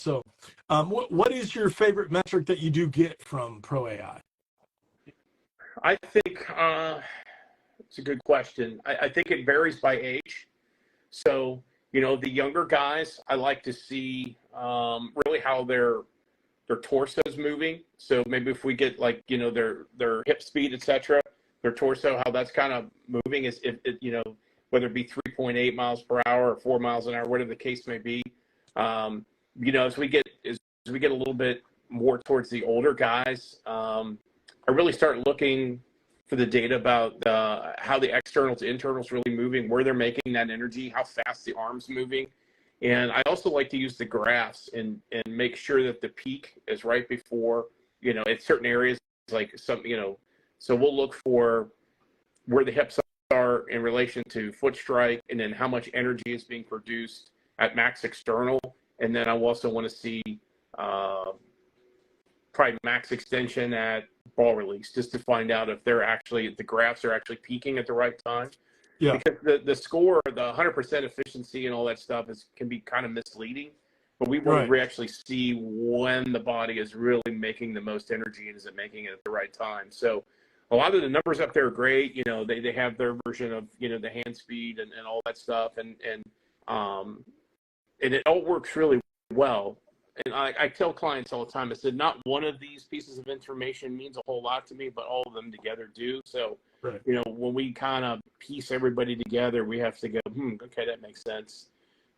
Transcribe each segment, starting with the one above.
So what is your favorite metric that you do get from Pro AI? I think it's a good question. I think it varies by age. So, the younger guys, I like to see really how their torso is moving. So maybe if we get their hip speed, etc., their torso, how that's kind of moving is whether it be 3.8 miles per hour or 4 miles an hour, whatever the case may be. As we get a little bit more towards the older guys, I really start looking for the data about how the external to internals really moving, where they're making that energy, how fast the arm's moving. And I also like to use the graphs and make sure that the peak is right before, at certain areas, like some, so we'll look for where the hips are in relation to foot strike, and then how much energy is being produced at max external. And then I also want to see probably max extension at ball release, just to find out if the graphs are actually peaking at the right time. Yeah. Because the score, the 100% efficiency and all that stuff can be kind of misleading, but we want to actually see when the body is really making the most energy and is it making it at the right time. So a lot of the numbers up there are great. They have their version of, the hand speed and all that stuff. And it all works really well. And I tell clients all the time, I said, not one of these pieces of information means a whole lot to me, but all of them together do. So, when we kind of piece everybody together, we have to go, okay, that makes sense.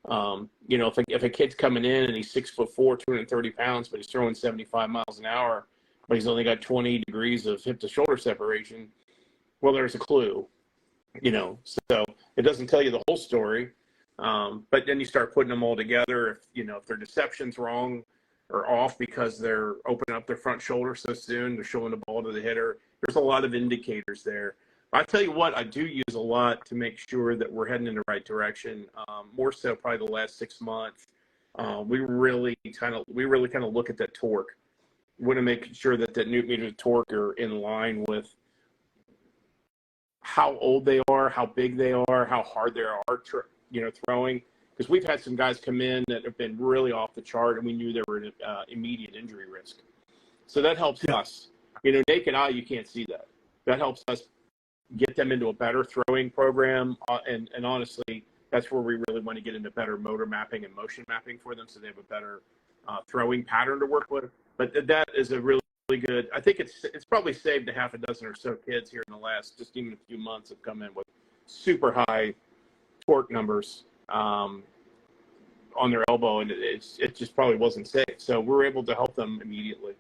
If a kid's coming in and he's 6'4", 230 pounds, but he's throwing 75 miles an hour, but he's only got 20 degrees of hip to shoulder separation, well, there's a clue, so it doesn't tell you the whole story. But then you start putting them all together. If their deception's wrong or off because they're opening up their front shoulder so soon, they're showing the ball to the hitter. There's a lot of indicators there. I tell you what, I do use a lot to make sure that we're heading in the right direction. More so probably the last 6 months. We really kind of look at that torque. We want to make sure that newton meter of torque are in line with how old they are, how big they are, how hard they are, throwing. Because we've had some guys come in that have been really off the chart, and we knew they were an immediate injury risk. So that helps us. Naked eye, you can't see that. That helps us get them into a better throwing program. And honestly, that's where we really want to get into better motor mapping and motion mapping for them, so they have a better throwing pattern to work with. But that is a really good. I think it's probably saved a half a dozen or so kids here in the last just even a few months have come in with super high torque numbers on their elbow, and it just probably wasn't safe. So we're able to help them immediately.